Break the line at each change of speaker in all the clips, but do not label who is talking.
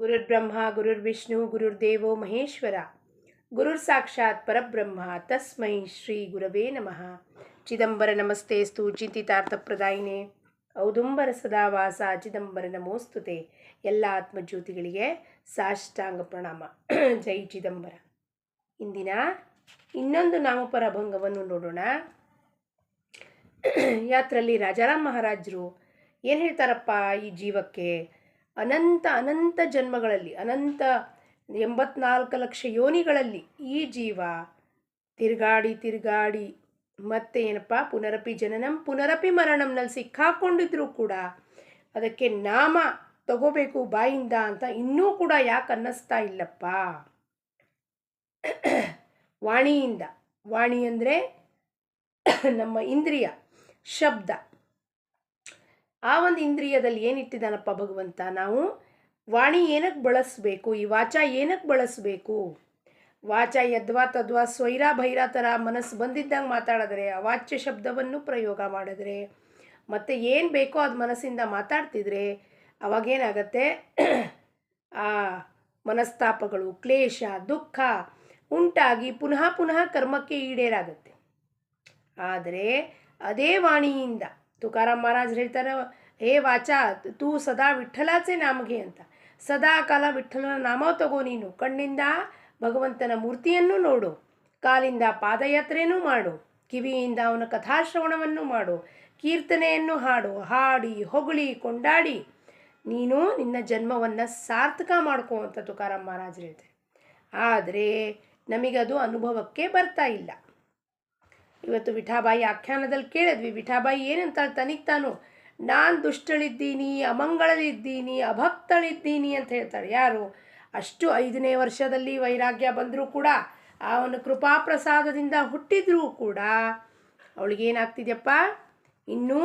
ಗುರುರ್ಬ್ರಹ್ಮ ಗುರುರ್ವಿಷ್ಣು ಗುರುರ್ದೇವೋ ಮಹೇಶ್ವರ ಗುರುರ್ ಸಾಕ್ಷಾತ್ ಪರಬ್ರಹ್ಮ ತಸ್ಮೈ ಶ್ರೀ ಗುರವೇ ನಮಃ. ಚಿದಂಬರ ನಮಸ್ತೇಸ್ತು ಚಿಂತಿತಾರ್ಥಪ್ರದಾಯಿನೇ ಔದುಂಬರ ಸದಾವಾಸ ಚಿದಂಬರ ನಮೋಸ್ತುತೆ. ಎಲ್ಲ ಆತ್ಮಜ್ಯೋತಿಗಳಿಗೆ ಸಾಷ್ಟಾಂಗ ಪ್ರಣಾಮ. ಜೈ ಚಿದಂಬರ. ಇಂದಿನ ಇನ್ನೊಂದು ನಾಮಪರ ಭಂಗವನ್ನು ನೋಡೋಣ. ಯಾತ್ರಲ್ಲಿ ರಾಜಾರಾಮ್ ಮಹಾರಾಜರು ಏನು ಹೇಳ್ತಾರಪ್ಪ, ಈ ಜೀವಕ್ಕೆ ಅನಂತ ಅನಂತ ಜನ್ಮಗಳಲ್ಲಿ, ಅನಂತ 84 ಲಕ್ಷ ಯೋನಿಗಳಲ್ಲಿ ಈ ಜೀವ ತಿರುಗಾಡಿ ಮತ್ತೆ ಏನಪ್ಪ ಪುನರಪಿ ಜನನಂ ಪುನರಪಿ ಮರಣಂನಲ್ಲಿ ಸಿಕ್ಕಾಕೊಂಡಿದ್ರು ಕೂಡ ಅದಕ್ಕೆ ನಾಮ ತಗೋಬೇಕು ಬಾಯಿಂದ ಅಂತ ಇನ್ನೂ ಕೂಡ ಯಾಕೆ ಅನ್ನಿಸ್ತಾ ಇಲ್ಲಪ್ಪ. ವಾಣಿಯಿಂದ, ವಾಣಿ ಅಂದರೆ ನಮ್ಮ ಇಂದ್ರಿಯ, ಶಬ್ದ. ಆ ಒಂದು ಇಂದ್ರಿಯದಲ್ಲಿ ಏನಿಟ್ಟಿದ್ದಾನಪ್ಪ ಭಗವಂತ, ನಾವು ವಾಣಿ ಏನಕ್ಕೆ ಬಳಸಬೇಕು, ಈ ವಾಚ ಏನಕ್ಕೆ ಬಳಸಬೇಕು? ವಾಚ ಯದ್ವಾ ತದ್ವಾ ಸ್ವೈರ ಭೈರ ಥರ ಮನಸ್ಸು ಬಂದಿದ್ದಂಗೆ ಮಾತಾಡಿದ್ರೆ, ಅವಾಚ್ಯ ಶಬ್ದವನ್ನು ಪ್ರಯೋಗ ಮಾಡಿದ್ರೆ, ಮತ್ತು ಏನು ಬೇಕೋ ಅದು ಮನಸ್ಸಿಂದ ಮಾತಾಡ್ತಿದ್ರೆ ಅವಾಗೇನಾಗತ್ತೆ, ಆ ಮನಸ್ತಾಪಗಳು, ಕ್ಲೇಶ, ದುಃಖ ಉಂಟಾಗಿ ಪುನಃ ಪುನಃ ಕರ್ಮಕ್ಕೆ ಈಡೇರಾಗತ್ತೆ. ಆದರೆ ಅದೇ ವಾಣಿಯಿಂದ ತುಕಾರಾಮ್ ಮಹಾರಾಜ್ ಹೇಳ್ತಾರೆ, ಹೇ ವಾಚ ತೂ ಸದಾ ವಿಠ್ಠಲಾಚೆ ನಾಮಗೆ ಅಂತ. ಸದಾ ಕಾಲ ವಿಠ್ಠಲನ ನಾಮ ತಗೋ ನೀನು. ಕಣ್ಣಿಂದ ಭಗವಂತನ ಮೂರ್ತಿಯನ್ನು ನೋಡು, ಕಾಲಿಂದ ಪಾದಯಾತ್ರೆಯನ್ನು ಮಾಡು, ಕಿವಿಯಿಂದ ಅವನ ಕಥಾಶ್ರವಣವನ್ನು ಮಾಡು, ಕೀರ್ತನೆಯನ್ನು ಹಾಡು, ಹಾಡಿ ಹೊಗಳಿ ಕೊಂಡಾಡಿ ನೀನು ನಿನ್ನ ಜನ್ಮವನ್ನು ಸಾರ್ಥಕ ಮಾಡ್ಕೋ ಅಂತ ತುಕಾರಾಮ್ ಮಹಾರಾಜ್ ಹೇಳ್ತಾರೆ. ಆದರೆ ನಮಗದು ಅನುಭವಕ್ಕೆ ಬರ್ತಾ ಇಲ್ಲ. ಇವತ್ತು ವಿಠಾಬಾಯಿ ಆಖ್ಯಾನದಲ್ಲಿ ಕೇಳಿದ್ವಿ. ವಿಠಾಬಾಯಿ ಏನಂತಾಳೆ ತನಿಗೆ ತಾನು, ನಾನು ದುಷ್ಟಳಿದ್ದೀನಿ, ಅಮಂಗಳಲಿದ್ದೀನಿ, ಅಭಕ್ತಳಿದ್ದೀನಿ ಅಂತ ಹೇಳ್ತಾಳೆ. ಯಾರು? ಅಷ್ಟು 5ನೇ ವರ್ಷದಲ್ಲಿ ವೈರಾಗ್ಯ ಬಂದರೂ ಕೂಡ, ಅವನ ಕೃಪಾಪ್ರಸಾದದಿಂದ ಹುಟ್ಟಿದ್ರೂ ಕೂಡ ಅವಳಿಗೇನಾಗ್ತಿದೆಯಪ್ಪ, ಇನ್ನೂ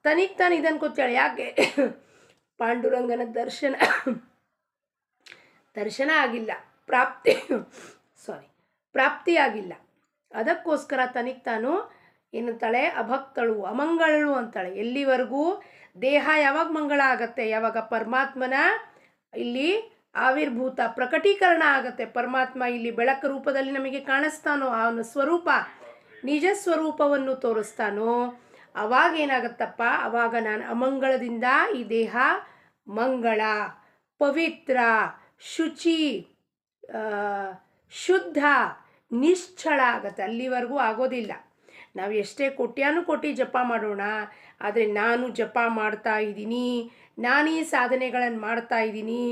ತನಿಗೆ ತಾನು ಇದನ್ನು ಗೊತ್ತಾಳೆ. ಯಾಕೆ? ಪಾಂಡುರಂಗನ ದರ್ಶನ ಆಗಿಲ್ಲ, ಪ್ರಾಪ್ತಿಯಾಗಿಲ್ಲ. ಅದಕ್ಕೋಸ್ಕರ ತನಿಗೆ ತಾನು ಏನಂತಾಳೆ, ಅಭಕ್ತಳು, ಅಮಂಗಳಳು ಅಂತಾಳೆ. ಎಲ್ಲಿವರೆಗೂ ದೇಹ ಯಾವಾಗ ಮಂಗಳ ಆಗತ್ತೆ, ಯಾವಾಗ ಪರಮಾತ್ಮನ ಇಲ್ಲಿ ಆವಿರ್ಭೂತ ಪ್ರಕಟೀಕರಣ ಆಗತ್ತೆ, ಪರಮಾತ್ಮ ಇಲ್ಲಿ ಬೆಳಕು ರೂಪದಲ್ಲಿ ನಮಗೆ ಕಾಣಿಸ್ತಾನೋ, ಅವನ ಸ್ವರೂಪ ನಿಜ ಸ್ವರೂಪವನ್ನು ತೋರಿಸ್ತಾನೋ, ಅವಾಗ ಏನಾಗತ್ತಪ್ಪ, ಅವಾಗ ನಾನು ಅಮಂಗಳದಿಂದ ಈ ದೇಹ ಮಂಗಳ, ಪವಿತ್ರ, ಶುಚಿ, ಶುದ್ಧ, ನಿಶ್ಚಳ ಆಗತ್ತೆ. ಅಲ್ಲಿವರೆಗೂ ಆಗೋದಿಲ್ಲ. ನಾವು ಎಷ್ಟೇ ಕೋಟಿ ಜಪ ಮಾಡೋಣ, ಆದರೆ ನಾನು ಜಪ ಮಾಡ್ತಾ ಇದ್ದೀನಿ, ನಾನು ಈ ಸಾಧನೆಗಳನ್ನು ಮಾಡ್ತಾ ಇದ್ದೀನಿ,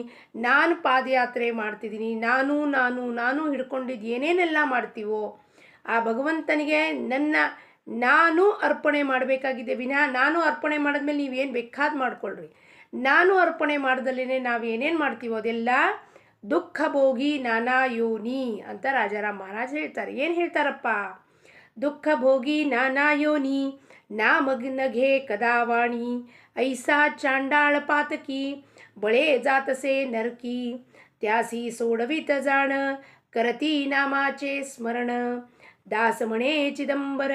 ನಾನು ಪಾದಯಾತ್ರೆ ಮಾಡ್ತಿದ್ದೀನಿ, ನಾನು ಹಿಡ್ಕೊಂಡಿದ್ದು ಏನೇನೆಲ್ಲ ಮಾಡ್ತೀವೋ ಆ ಭಗವಂತನಿಗೆ ನಾನು ಅರ್ಪಣೆ ಮಾಡಬೇಕಾಗಿದೆ ವಿನಃ ನಾನು ಅರ್ಪಣೆ ಮಾಡಿದ್ಮೇಲೆ ನೀವೇನು ಬೇಕಾದ್ ಮಾಡ್ಕೊಳ್ರಿ. ನಾನು ಅರ್ಪಣೆ ಮಾಡ್ದಲ್ಲೇ ನಾವು ಏನೇನು ಮಾಡ್ತೀವೋ ಅದೆಲ್ಲ ದುಃಖ ಭೋಗಿ ನಾನಾ ಯೋನಿ ಅಂತ ರಾಜಾರಾಮ್ ಮಹಾರಾಜ್ ಹೇಳ್ತಾರೆ. ಏನು ಹೇಳ್ತಾರಪ್ಪ? ದುಃಖ ಭೋಗಿ ನಾನಾ ಯೋನಿ ನಾಮಗ್ನಘೆ ಕದಾವಾಣಿ ಐಸಾ ಚಾಂಡಾಳ ಪಾತಕಿ ಬಳೆ ಜಾತಸೆ ನರಕಿ ತ್ಯಾಸಿ ಸೋಡವಿತ ಜಾಣ ಕರತಿ ನಾಮಾಚೆ ಸ್ಮರಣ ದಾಸಮಣೆ ಚಿದಂಬರ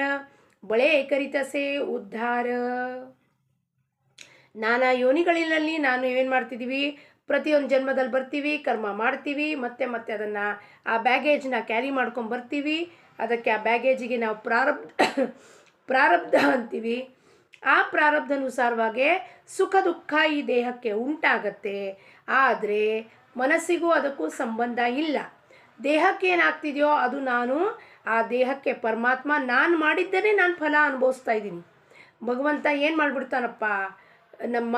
ಬಳೆ ಕರಿತಸೆ ಉದ್ಧಾರ. ನಾನಾ ಯೋನಿಗಳಲ್ಲಿ ನಾನು ಏನು ಮಾಡ್ತಿದ್ದೀವಿ, ಪ್ರತಿಯೊಂದು ಜನ್ಮದಲ್ಲಿ ಬರ್ತೀವಿ, ಕರ್ಮ ಮಾಡ್ತೀವಿ, ಮತ್ತೆ ಅದನ್ನು ಆ ಬ್ಯಾಗೇಜ್ನ ಕ್ಯಾರಿ ಮಾಡ್ಕೊಂಡು ಬರ್ತೀವಿ. ಅದಕ್ಕೆ ಆ ಬ್ಯಾಗೇಜಿಗೆ ನಾವು ಪ್ರಾರಬ್ಧ ಅಂತೀವಿ. ಆ ಪ್ರಾರಬ್ಧಾನುಸಾರವಾಗಿ ಸುಖ ದುಃಖ ಈ ದೇಹಕ್ಕೆ ಉಂಟಾಗತ್ತೆ. ಆದರೆ ಮನಸ್ಸಿಗೂ ಅದಕ್ಕೂ ಸಂಬಂಧ ಇಲ್ಲ. ದೇಹಕ್ಕೆ ಏನಾಗ್ತಿದೆಯೋ ಅದು ನಾನು, ಆ ದೇಹಕ್ಕೆ ಪರಮಾತ್ಮ ನಾನು ಮಾಡಿದ್ದೇ ನಾನು ಫಲ ಅನುಭವಿಸ್ತಾ ಇದ್ದೀನಿ. ಭಗವಂತ ಏನು ಮಾಡಿಬಿಡ್ತಾನಪ್ಪ, ನಮ್ಮ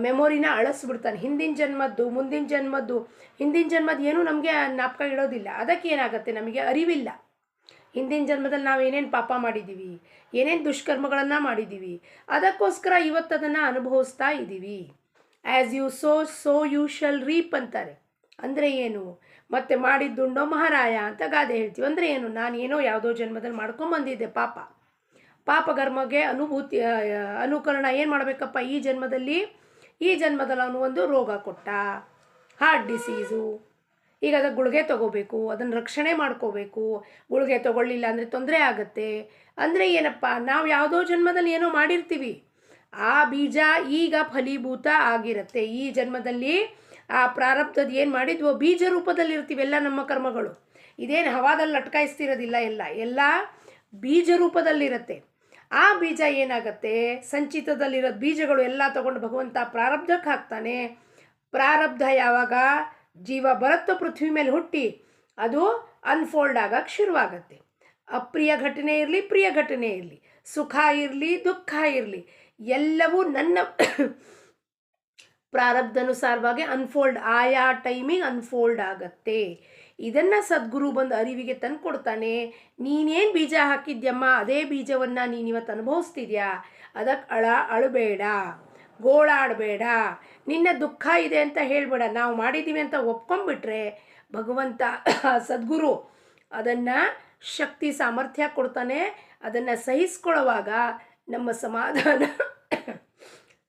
ಮೆಮೊರಿನ ಅಳಿಸ್ಬಿಡ್ತಾನೆ. ಹಿಂದಿನ ಜನ್ಮದ್ದು, ಮುಂದಿನ ಜನ್ಮದ್ದು, ಹಿಂದಿನ ಜನ್ಮದ್ದು ಏನೂ ನಮಗೆ ಜ್ಞಾಪಕ ಇಡೋದಿಲ್ಲ. ಅದಕ್ಕೆ ಏನಾಗುತ್ತೆ, ನಮಗೆ ಅರಿವಿಲ್ಲ. ಹಿಂದಿನ ಜನ್ಮದಲ್ಲಿ ನಾವು ಏನೇನು ಪಾಪ ಮಾಡಿದ್ದೀವಿ, ಏನೇನು ದುಷ್ಕರ್ಮಗಳನ್ನು ಮಾಡಿದ್ದೀವಿ, ಅದಕ್ಕೋಸ್ಕರ ಇವತ್ತು ಅದನ್ನು ಅನುಭವಿಸ್ತಾ ಇದ್ದೀವಿ. As you sow you shall reap ಅಂತಾರೆ. ಅಂದರೆ ಏನು? ಮತ್ತೆ ಮಾಡಿದ್ದುಂಡೋ ಮಹಾರಾಯ ಅಂತ ಗಾದೆ ಹೇಳ್ತೀವಿ. ಅಂದರೆ ಏನು? ನಾನು ಏನೋ ಯಾವುದೋ ಜನ್ಮದಲ್ಲಿ ಮಾಡ್ಕೊಂಬಂದಿದ್ದೆ ಪಾಪಕರ್ಮಗೆ ಅನುಕರಣ ಏನು ಮಾಡಬೇಕಪ್ಪ, ಈ ಜನ್ಮದಲ್ಲಿ ಅವನು ಒಂದು ರೋಗ ಕೊಟ್ಟ, ಹಾರ್ಟ್ ಡಿಸೀಸು. ಈಗ ಅದಕ್ಕೆ ಗುಳಿಗೆ ತೊಗೋಬೇಕು, ಅದನ್ನು ರಕ್ಷಣೆ ಮಾಡ್ಕೋಬೇಕು. ಗುಳಿಗೆ ತೊಗೊಳ್ಳಿಲ್ಲ ಅಂದರೆ ತೊಂದರೆ ಆಗುತ್ತೆ. ಅಂದರೆ ಏನಪ್ಪ, ನಾವು ಯಾವುದೋ ಜನ್ಮದಲ್ಲಿ ಏನೋ ಮಾಡಿರ್ತೀವಿ, ಆ ಬೀಜ ಈಗ ಫಲೀಭೂತ ಆಗಿರುತ್ತೆ. ಈ ಜನ್ಮದಲ್ಲಿ ಆ ಪ್ರಾರಬ್ಧದ ಏನು ಮಾಡಿದ್ವೋ ಬೀಜ ರೂಪದಲ್ಲಿರ್ತೀವೆಲ್ಲ ನಮ್ಮ ಕರ್ಮಗಳು. ಇದೇನು ಹವಾದಲ್ಲಿ ಲಟ್ಕಾಯಿಸ್ತಿರೋದಿಲ್ಲ, ಎಲ್ಲ ಬೀಜ ರೂಪದಲ್ಲಿರುತ್ತೆ. ಆ ಬೀಜ ಏನಾಗುತ್ತೆ, ಸಂಚಿತದಲ್ಲಿರೋ ಬೀಜಗಳು ಎಲ್ಲ ತಗೊಂಡು ಭಗವಂತ ಪ್ರಾರಬ್ಧಕ್ಕೆ ಹಾಕ್ತಾನೆ. ಪ್ರಾರಬ್ಧ ಯಾವಾಗ ಜೀವ ಬರುತ್ತೋ ಪೃಥ್ವಿ ಮೇಲೆ ಹುಟ್ಟಿ ಅದು ಅನ್ಫೋಲ್ಡ್ ಆಗಕ್ಕೆ ಶುರುವಾಗತ್ತೆ. ಅಪ್ರಿಯ ಘಟನೆ ಇರಲಿ, ಪ್ರಿಯ ಘಟನೆ ಇರಲಿ, ಸುಖ ಇರಲಿ, ದುಃಖ ಇರಲಿ, ಎಲ್ಲವೂ ನನ್ನ ಪ್ರಾರಬ್ಧಾನುಸಾರವಾಗಿ ಅನ್ಫೋಲ್ಡ್, ಆಯಾ ಟೈಮಿಗೆ ಅನ್ಫೋಲ್ಡ್ ಆಗತ್ತೆ. ಇದನ್ನು ಸದ್ಗುರು ಬಂದು ಅರಿವಿಗೆ ತಂದು ಕೊಡ್ತಾನೆ. ನೀನೇನು ಬೀಜ ಹಾಕಿದ್ಯಮ್ಮ, ಅದೇ ಬೀಜವನ್ನು ನೀನಿವತ್ತು ಅನುಭವಿಸ್ತಿದ್ಯಾ. ಅದಕ್ಕೆ ಅಳಬೇಡ, ಗೋಳಾಡಬೇಡ, ನಿನ್ನ ದುಃಖ ಇದೆ ಅಂತ ಹೇಳಬೇಡ. ನಾವು ಮಾಡಿದ್ದೀವಿ ಅಂತ ಒಪ್ಕೊಂಡ್ಬಿಟ್ರೆ ಭಗವಂತ ಸದ್ಗುರು ಅದನ್ನು ಶಕ್ತಿ ಸಾಮರ್ಥ್ಯ ಕೊಡ್ತಾನೆ. ಅದನ್ನು ಸಹಿಸ್ಕೊಳ್ಳುವಾಗ ನಮ್ಮ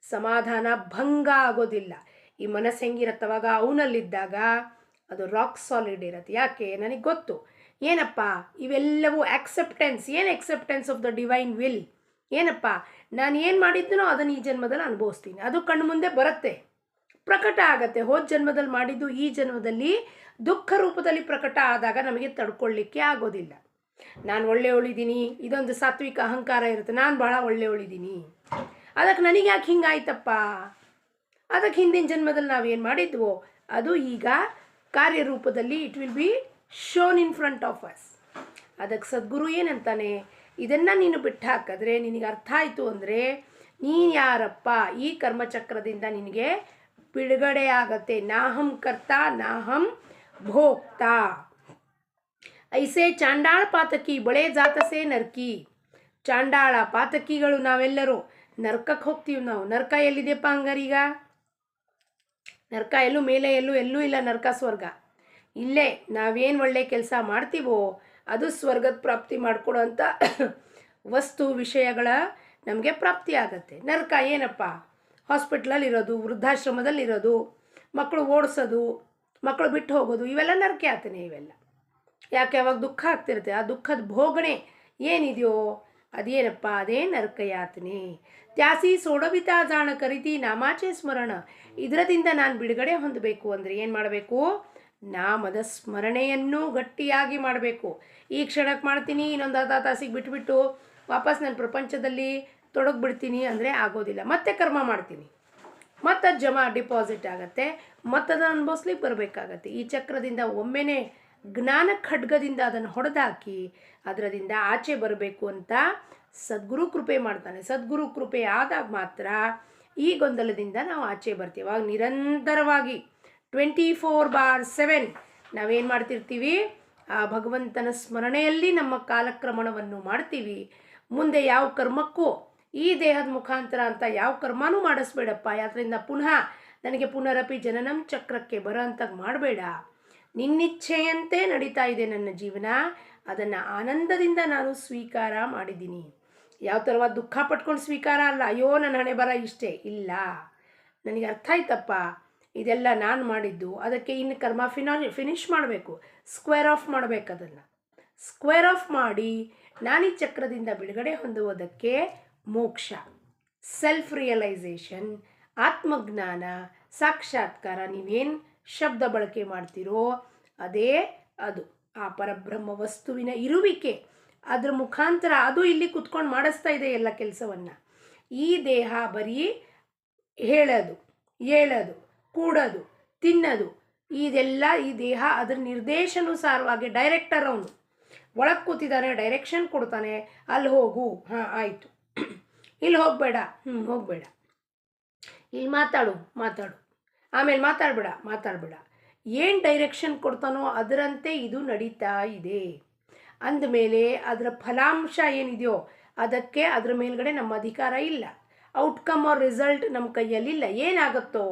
ಸಮಾಧಾನ ಭಂಗ ಆಗೋದಿಲ್ಲ. ಈ ಮನಸ್ಸು ಹೆಂಗಿರತ್ತವಾಗ ಅವನಲ್ಲಿದ್ದಾಗ ಅದು ರಾಕ್ ಸಾಲಿಡ್ ಇರುತ್ತೆ. ಯಾಕೆ, ನನಗೆ ಗೊತ್ತು ಏನಪ್ಪ ಇವೆಲ್ಲವೂ ಆಕ್ಸೆಪ್ಟೆನ್ಸ್. ಏನು acceptance of the divine will? ಏನಪ್ಪ ನಾನು ಏನು ಮಾಡಿದ್ದೀನೋ ಅದನ್ನು ಈ ಜನ್ಮದಲ್ಲಿ ಅನುಭವಿಸ್ತೀನಿ. ಅದು ಕಣ್ಣು ಮುಂದೆ ಬರುತ್ತೆ, ಪ್ರಕಟ ಆಗತ್ತೆ. ಹೋದ ಜನ್ಮದಲ್ಲಿ ಮಾಡಿದ್ದು ಈ ಜನ್ಮದಲ್ಲಿ ದುಃಖ ರೂಪದಲ್ಲಿ ಪ್ರಕಟ ಆದಾಗ ನಮಗೆ ತಡ್ಕೊಳ್ಳಿಕ್ಕೆ ಆಗೋದಿಲ್ಲ. ನಾನು ಒಳ್ಳೆಯವಳಿದ್ದೀನಿ, ಇದೊಂದು ಸಾತ್ವಿಕ ಅಹಂಕಾರ ಇರುತ್ತೆ, ನಾನು ಭಾಳ ಒಳ್ಳೆಯವಳಿದ್ದೀನಿ, ಅದಕ್ಕೆ ನನಗೆ ಯಾಕೆ ಹಿಂಗಾಯ್ತಪ್ಪ. ಅದಕ್ಕೆ ಹಿಂದಿನ ಜನ್ಮದಲ್ಲಿ ನಾವೇನು ಮಾಡಿದ್ವೋ ಅದು ಈಗ ಕಾರ್ಯರೂಪದಲ್ಲಿ it will be shown in front of us. ಅದಕ್ಕೆ ಸದ್ಗುರು ಏನಂತಾನೆ, ಇದನ್ನು ನೀನು ಬಿಟ್ಟು ಹಾಕಿದ್ರೆ ನಿನಗೆ ಅರ್ಥ ಆಯಿತು ಅಂದರೆ ನೀನು ಯಾರಪ್ಪ, ಈ ಕರ್ಮಚಕ್ರದಿಂದ ನಿನಗೆ ಬಿಡುಗಡೆ ಆಗತ್ತೆ. ನಾಹಂ ಕರ್ತ ನಾಹಂ ಭೋಕ್ತಾ. ಐಸೆ ಚಾಂಡಾಳ ಪಾತಕಿ ಬಳೆ ಜಾತಸೆ ನರ್ಕಿ. ಚಾಂಡಾಳ ಪಾತಕಿಗಳು ನಾವೆಲ್ಲರೂ ನರ್ಕಕ್ಕೆ ಹೋಗ್ತೀವಿ. ನಾವು ನರ್ಕ ಎಲ್ಲಿದೆಯಪ್ಪ ಹಂಗಾರೀಗ? ನರ್ಕ ಎಲ್ಲೂ ಮೇಲೆ ಎಲ್ಲೂ ಇಲ್ಲ. ನರ್ಕ ಸ್ವರ್ಗ ಇಲ್ಲೇ. ನಾವೇನು ಒಳ್ಳೆ ಕೆಲಸ ಮಾಡ್ತೀವೋ ಅದು ಸ್ವರ್ಗದ ಪ್ರಾಪ್ತಿ ಮಾಡಿಕೊಡೋಂಥ ವಸ್ತು ವಿಷಯಗಳ ನಮಗೆ ಪ್ರಾಪ್ತಿ ಆಗತ್ತೆ. ನರ್ಕ ಏನಪ್ಪ? ಹಾಸ್ಪಿಟ್ಲಲ್ಲಿರೋದು, ವೃದ್ಧಾಶ್ರಮದಲ್ಲಿರೋದು, ಮಕ್ಕಳು ಓಡಿಸೋದು, ಮಕ್ಕಳು ಬಿಟ್ಟು ಹೋಗೋದು, ಇವೆಲ್ಲ ನರ್ಕ ಆತನೆ. ಇವೆಲ್ಲ ಯಾಕೆ? ಅವಾಗ ದುಃಖ ಆಗ್ತಿರುತ್ತೆ. ಆ ದುಃಖದ ಭೋಗಣೆ ಏನಿದೆಯೋ ಅದೇನಪ್ಪ? ಅದೇ ನರ್ಕ ಯಾತನೆ. ತ್ಯಾಸಿ ಸೋಡಬಿತಾ ಜಾಣ ಕರಿತಿ ನಾಮಾಚೆ ಸ್ಮರಣ. ಇದರದಿಂದ ನಾನು ಬಿಡುಗಡೆ ಹೊಂದಬೇಕು ಅಂದರೆ ಏನು ಮಾಡಬೇಕು? ನಾಮದ ಸ್ಮರಣೆಯನ್ನು ಗಟ್ಟಿಯಾಗಿ ಮಾಡಬೇಕು. ಈ ಕ್ಷಣಕ್ಕೆ ಮಾಡ್ತೀನಿ, ಇನ್ನೊಂದು ಅರ್ಧ ತಾಸಿಗೆ ಬಿಟ್ಬಿಟ್ಟು ವಾಪಸ್ ನನ್ನ ಪ್ರಪಂಚದಲ್ಲಿ ತೊಡಗಿಬಿಡ್ತೀನಿ ಅಂದರೆ ಆಗೋದಿಲ್ಲ. ಮತ್ತೆ ಕರ್ಮ ಮಾಡ್ತೀನಿ, ಮತ್ತು ಜಮಾ ಡಿಪಾಸಿಟ್ ಆಗುತ್ತೆ, ಮತ್ತದನ್ನು ಅನುಭವಿಸ್ಲಿಕ್ಕೆ ಬರಬೇಕಾಗತ್ತೆ. ಈ ಚಕ್ರದಿಂದ ಒಮ್ಮೆನೇ ಜ್ಞಾನ ಖಡ್ಗದಿಂದ ಅದನ್ನು ಹೊಡೆದಾಕಿ ಅದರದಿಂದ ಆಚೆ ಬರಬೇಕು ಅಂತ ಸದ್ಗುರು ಕೃಪೆ ಮಾಡ್ತಾನೆ. ಸದ್ಗುರು ಕೃಪೆ ಆದಾಗ ಮಾತ್ರ ಈ ಗೊಂದಲದಿಂದ ನಾವು ಆಚೆ ಬರ್ತೀವಿ. ಅವಾಗ ನಿರಂತರವಾಗಿ 24/7 ನಾವೇನು ಮಾಡ್ತಿರ್ತೀವಿ? ಆ ಭಗವಂತನ ಸ್ಮರಣೆಯಲ್ಲಿ ನಮ್ಮ ಕಾಲಕ್ರಮಣವನ್ನು ಮಾಡ್ತೀವಿ. ಮುಂದೆ ಯಾವ ಕರ್ಮಕ್ಕೂ ಈ ದೇಹದ ಮುಖಾಂತರ ಅಂತ ಯಾವ ಕರ್ಮನೂ ಮಾಡಿಸ್ಬೇಡಪ್ಪ. ಯಾತ್ರಿಂದ ಪುನಃ ನನಗೆ ಪುನರಪಿ ಜನನಂ ಚಕ್ರಕ್ಕೆ ಬರೋ ಅಂತಾಗ ಮಾಡಬೇಡ. ನಿನ್ನಿಚ್ಛೆಯಂತೆ ನಡೀತಾ ಇದೆ ನನ್ನ ಜೀವನ, ಅದನ್ನು ಆನಂದದಿಂದ ನಾನು ಸ್ವೀಕಾರ ಮಾಡಿದ್ದೀನಿ. ಯಾವ ಥರವಾದ ದುಃಖ ಪಟ್ಕೊಂಡು ಸ್ವೀಕಾರ ಅಲ್ಲ. ಅಯ್ಯೋ ನನ್ನ ಹಣೆ ಬರ ಇಷ್ಟೇ ಇಲ್ಲ, ನನಗೆ ಅರ್ಥ ಆಯ್ತಪ್ಪ ಇದೆಲ್ಲ ನಾನು ಮಾಡಿದ್ದು, ಅದಕ್ಕೆ ಇನ್ನು ಕರ್ಮ ಫಿನಿಷ್ ಮಾಡಬೇಕು, ಸ್ಕ್ವೇರ್ ಆಫ್ ಮಾಡಬೇಕು. ಅದನ್ನು ಸ್ಕ್ವೇರ್ ಆಫ್ ಮಾಡಿ ನಾನು ಈ ಚಕ್ರದಿಂದ ಬಿಡುಗಡೆ ಹೊಂದುವುದಕ್ಕೆ ಮೋಕ್ಷ, ಸೆಲ್ಫ್ ರಿಯಲೈಸೇಷನ್, ಆತ್ಮಜ್ಞಾನ, ಸಾಕ್ಷಾತ್ಕಾರ, ನೀವೇನು ಶಬ್ದ ಬಳಕೆ ಮಾಡ್ತೀರೋ ಅದೇ ಅದು ಆ ಪರಬ್ರಹ್ಮ ವಸ್ತುವಿನ ಇರುವಿಕೆ. ಅದ್ರ ಮುಖಾಂತರ ಅದು ಇಲ್ಲಿ ಕುತ್ಕೊಂಡು ಮಾಡಿಸ್ತಾ ಇದೆ ಎಲ್ಲ ಕೆಲಸವನ್ನು. ಈ ದೇಹ ಬರೀ ಹೇಳೋದು, ಏಳೋದು, ಕೂಡೋದು, ತಿನ್ನೋದು, ಇದೆಲ್ಲ ಈ ದೇಹ ಅದ್ರ ನಿರ್ದೇಶಾನುಸಾರವಾಗಿ ಡೈರೆಕ್ಟರ್ ಅವನು ಒಳಗೆ ಕೂತಿದ್ದಾನೆ, ಡೈರೆಕ್ಷನ್ ಕೊಡ್ತಾನೆ. ಅಲ್ಲಿ ಹೋಗು, ಹಾಂ ಆಯಿತು, ಇಲ್ಲಿ ಹೋಗಬೇಡ, ಹೋಗಬೇಡ, ಇಲ್ಲಿ ಮಾತಾಡು, ಆಮೇಲೆ ಮಾತಾಡಬೇಡ. ಏನು ಡೈರೆಕ್ಷನ್ ಕೊಡ್ತಾನೋ ಅದರಂತೆ ಇದು ನಡೀತಾ ಇದೆ. ಅಂದಮೇಲೆ ಅದರ ಫಲಾಂಶ ಏನಿದೆಯೋ ಅದಕ್ಕೆ ಅದರ ಮೇಲ್ಗಡೆ ನಮ್ಮ ಅಧಿಕಾರ ಇಲ್ಲ. ಔಟ್ಕಮ್ ಆರ್ ರಿಸಲ್ಟ್ ನಮ್ಮ ಕೈಯಲ್ಲಿಲ್ಲ. ಏನಾಗುತ್ತೋ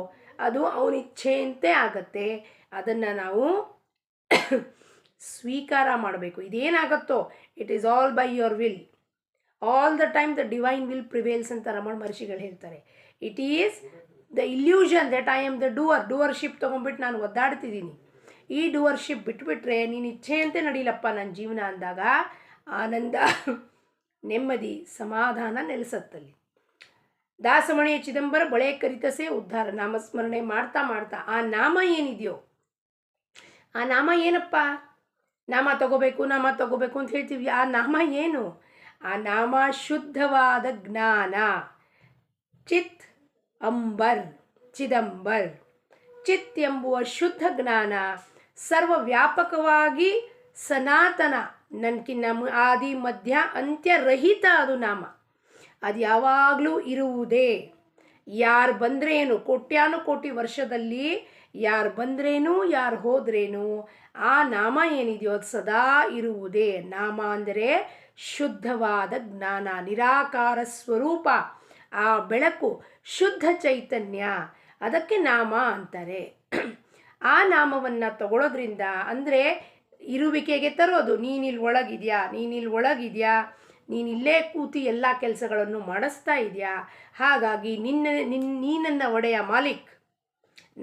ಅದು ಅವನ ಇಚ್ಛೆಯಂತೆ ಆಗತ್ತೆ. ಅದನ್ನು ನಾವು ಸ್ವೀಕಾರ ಮಾಡಬೇಕು. ಇದೇನಾಗುತ್ತೋ it is all by your will. All the time the divine will prevails ಅಂತ ರಮಣ ಮಹರ್ಷಿಗಳು ಹೇಳ್ತಾರೆ. It is the illusion that I am the doership ತೊಗೊಂಡ್ಬಿಟ್ಟು ನಾನು ಒದ್ದಾಡ್ತಿದ್ದೀನಿ. ಈ ಡೂವರ್ಶಿಪ್ ಬಿಟ್ಬಿಟ್ರೆ ನೀನು ಇಚ್ಛೆಯಂತೆ ನಡೀಲಪ್ಪ ನನ್ನ ಜೀವನ ಅಂದಾಗ ಆನಂದ, ನೆಮ್ಮದಿ, ಸಮಾಧಾನ ನೆಲೆಸತ್ತಲ್ಲಿ. ದಾಸಮಣೆಯ ಚಿದಂಬರ ಬಳೆ ಕರಿತಸೆ ಉದ್ಧಾರ. ನಾಮಸ್ಮರಣೆ ಮಾಡ್ತಾ ಮಾಡ್ತಾ ಆ ನಾಮ ಏನಿದೆಯೋ, ಆ ನಾಮ ಏನಪ್ಪ? ನಾಮ ತಗೋಬೇಕು ಅಂತ ಹೇಳ್ತೀವಿ. ಆ ನಾಮ ಏನು? ಆ ನಾಮ ಶುದ್ಧವಾದ ಜ್ಞಾನ. ಚಿತ್ ಅಂಬರ್, ಚಿದಂಬರ್. ಚಿತ್ ಎಂಬುವ ಶುದ್ಧ ಜ್ಞಾನ ಸರ್ವವ್ಯಾಪಕವಾಗಿ ಸನಾತನ, ನನ್ಕಿನ್ನ ಆದಿ ಮಧ್ಯ ಅಂತ್ಯರಹಿತ ಅದು ನಾಮ. ಅದು ಯಾವಾಗಲೂ ಇರುವುದೇ. ಯಾರು ಬಂದ್ರೇನು, ಕೋಟ್ಯಾನುಕೋಟಿ ವರ್ಷದಲ್ಲಿ ಯಾರು ಬಂದ್ರೇನು ಯಾರು ಹೋದ್ರೇನು ಆ ನಾಮ ಏನಿದೆಯೋ ಅದು ಸದಾ ಇರುವುದೇ. ನಾಮ ಅಂದರೆ ಶುದ್ಧವಾದ ಜ್ಞಾನ, ನಿರಾಕಾರ ಸ್ವರೂಪ, ಆ ಬೆಳಕು, ಶುದ್ಧ ಚೈತನ್ಯ, ಅದಕ್ಕೆ ನಾಮ ಅಂತಾರೆ. ಆ ನಾಮವನ್ನು ತಗೊಳ್ಳೋದ್ರಿಂದ ಅಂದರೆ ಇರುವಿಕೆಗೆ ತರೋದು. ನೀನಿಲ್ಲಿ ಒಳಗಿದ್ಯಾ, ನೀನಿಲ್ಲೇ ಕೂತಿ ಎಲ್ಲ ಕೆಲಸಗಳನ್ನು ಮಾಡಿಸ್ತಾ ಇದೆಯಾ. ಹಾಗಾಗಿ ನೀ ನನ್ನ ಒಡೆಯ ಮಾಲಿಕ್,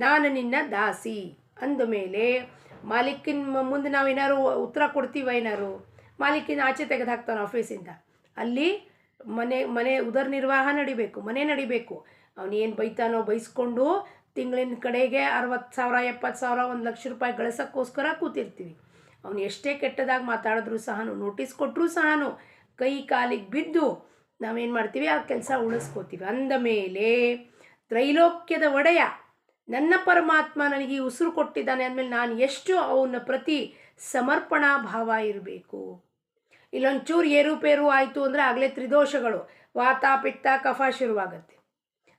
ನಾನು ನಿನ್ನ ದಾಸಿ ಅಂದಮೇಲೆ ಮಾಲೀಕಿನ ಮುಂದೆ ನಾವು ಏನಾದ್ರು ಉತ್ತರ ಕೊಡ್ತೀವ? ಏನಾರು ಮಾಲೀಕಿನ ಆಚೆ ತೆಗೆದು ಹಾಕ್ತಾನೆ ಆಫೀಸಿಂದ. ಅಲ್ಲಿ ಮನೆ ಉದರ ನಿರ್ವಾಹ ನಡಿಬೇಕು, ಮನೆ ನಡಿಬೇಕು. ಅವನೇನು ಬೈತಾನೋ ಬೈಸ್ಕೊಂಡು ತಿಂಗಳಿನ ಕಡೆಗೆ 60,000 70,000 1,00,000 ಗಳಿಸೋಕ್ಕೋಸ್ಕರ ಕೂತಿರ್ತೀವಿ. ಅವನು ಎಷ್ಟೇ ಕೆಟ್ಟದಾಗಿ ಮಾತಾಡಿದ್ರೂ ಸಹ, ನೋಟಿಸ್ ಕೊಟ್ಟರೂ ಸಹ ಕೈ ಕಾಲಿಗೆ ಬಿದ್ದು ನಾವೇನು ಮಾಡ್ತೀವಿ? ಆ ಕೆಲಸ ಉಳಿಸ್ಕೋತೀವಿ. ಅಂದಮೇಲೆ ತ್ರೈಲೋಕ್ಯದ ಒಡೆಯ ನನ್ನ ಪರಮಾತ್ಮ ನನಗೆ ಈ ಉಸಿರು ಕೊಟ್ಟಿದ್ದಾನೆ ಅಂದಮೇಲೆ ನಾನು ಎಷ್ಟು ಅವನ ಪ್ರತಿ ಸಮರ್ಪಣಾ ಭಾವ ಇರಬೇಕು. ಇಲ್ಲೊಂಚೂರು ಏರುಪೇರು ಆಯಿತು ಅಂದರೆ ಆಗಲೇ ತ್ರಿದೋಷಗಳು, ವಾತ ಪಿತ್ತ ಕಫ ಶುರುವಾಗತ್ತೆ.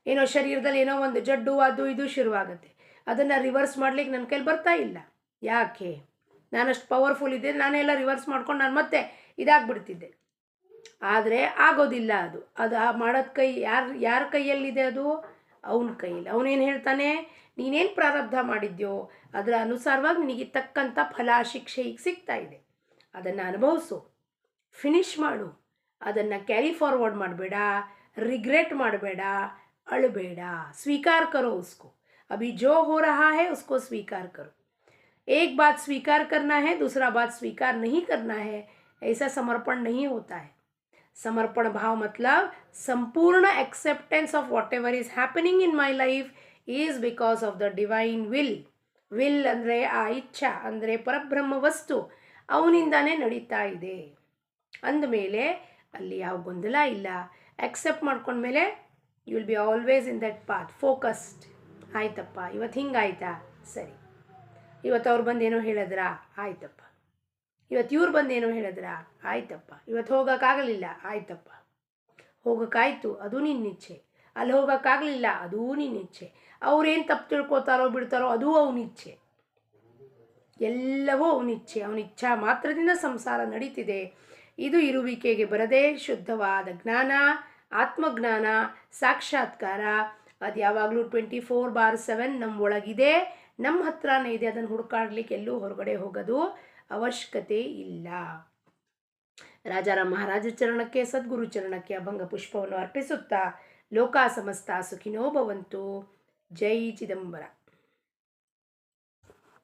ಏನೋ ಶರೀರದಲ್ಲಿ ಏನೋ ಒಂದು ಜಡ್ಡು ಅದು ಇದು ಶುರುವಾಗುತ್ತೆ. ಅದನ್ನು ರಿವರ್ಸ್ ಮಾಡ್ಲಿಕ್ಕೆ ನನ್ನ ಕೈಲಿ ಬರ್ತಾ ಇಲ್ಲ. ಯಾಕೆ? ನಾನಷ್ಟು ಪವರ್ಫುಲ್ ಇದ್ದೆ, ನಾನೆಲ್ಲ ರಿವರ್ಸ್ ಮಾಡ್ಕೊಂಡು ನಾನು ಮತ್ತೆ ಇದಾಗ್ಬಿಡ್ತಿದ್ದೆ. ಆದರೆ ಆಗೋದಿಲ್ಲ. ಅದು ಮಾಡೋದು ಕೈ ಯಾರ ಕೈಯಲ್ಲಿದೆ? ಅದು ಅವನ ಕೈಯಲ್ಲಿ. ಅವನೇನು ಹೇಳ್ತಾನೆ? ನೀನೇನು ಪ್ರಾರಬ್ಧ ಮಾಡಿದ್ಯೋ ಅದರ ಅನುಸಾರವಾಗಿ ನಿನಗೆ ತಕ್ಕಂಥ ಫಲ ಶಿಕ್ಷೆ ಈಗ ಸಿಗ್ತಾ ಇದೆ. ಅದನ್ನು ಅನುಭವಿಸು, ಫಿನಿಶ್ ಮಾಡು. ಅದನ್ನು ಕ್ಯಾರಿ ಫಾರ್ವರ್ಡ್ ಮಾಡಬೇಡ, ರಿಗ್ರೆಟ್ ಮಾಡಬೇಡ, अड़बेड़ा, स्वीकार करो उसको. अभी जो हो रहा है उसको स्वीकार करो. एक बात स्वीकार करना है, दूसरा बात स्वीकार नहीं करना है. ऐसा समर्पण नहीं होता है. समर्पण भाव मतलब संपूर्ण acceptance of what ever is happening in my life is because of the divine will ಅಂದರೆ ಆ ಇಚ್ಛಾ ಅಂದರೆ ಪರಬ್ರಹ್ಮ ವಸ್ತು ಅವನಿಂದಾನೇ ನಡೀತಾ ಇದೆ ಅಂದಮೇಲೆ ಅಲ್ಲಿ ಯಾವ ಗೊಂದಲ ಇಲ್ಲ. ಅಕ್ಸೆಪ್ಟ್ ಮಾಡ್ಕೊಂಡ್ಮೇಲೆ you will be always in that path, focused. ಆಯ್ತಪ್ಪ, ಇವತ್ತು ಹಿಂಗಾಯ್ತಾ, ಸರಿ. ಇವತ್ತು ಅವ್ರು ಬಂದೇನೋ ಹೇಳಿದ್ರಾ, ಆಯ್ತಪ್ಪ. ಇವತ್ತು ಇವ್ರು ಬಂದೇನೋ ಹೇಳಿದ್ರಾ, ಆಯ್ತಪ್ಪ. ಇವತ್ತು ಹೋಗೋಕ್ಕಾಗಲಿಲ್ಲ, ಆಯ್ತಪ್ಪ. ಹೋಗೋಕ್ಕಾಯ್ತು, ಅದು ನಿನ್ನಿಚ್ಛೆ. ಅಲ್ಲಿ ಹೋಗೋಕ್ಕಾಗಲಿಲ್ಲ, ಅದೂ ನಿನ್ನಿಚ್ಛೆ. ಅವ್ರೇನು ತಪ್ಪು ತಿಳ್ಕೊತಾರೋ ಬಿಡ್ತಾರೋ ಅದು ಅವನಿಚ್ಛೆ. ಎಲ್ಲವೂ ಅವನಿಚ್ಛೆ. ಅವನಿಚ್ಛಾ ಮಾತ್ರದಿಂದ ಸಂಸಾರ ನಡೀತಿದೆ. ಇದು ಇರುವಿಕೆಗೆ ಬರದೇ ಶುದ್ಧವಾದ ಜ್ಞಾನ, ಆತ್ಮಜ್ಞಾನ, ಸಾಕ್ಷಾತ್ಕಾರ. ಅದು ಯಾವಾಗಲೂ 24/7 ನಮ್ಮ ಒಳಗಿದೆ, ನಮ್ಮ ಹತ್ರನೇ ಇದೆ. ಅದನ್ನು ಹುಡುಕಾಡ್ಲಿಕ್ಕೆ ಎಲ್ಲೂ ಹೊರಗಡೆ ಹೋಗೋದು ಅವಶ್ಯಕತೆ ಇಲ್ಲ. ರಾಜಾರಾಮ್ ಮಹಾರಾಜ ಚರಣಕ್ಕೆ, ಸದ್ಗುರು ಚರಣಕ್ಕೆ ಅಭಂಗ ಪುಷ್ಪವನ್ನು ಅರ್ಪಿಸುತ್ತಾ ಲೋಕ ಸಮಸ್ತ ಸುಖಿನೋ ಭವಂತು. ಜೈ ಚಿದಂಬರ.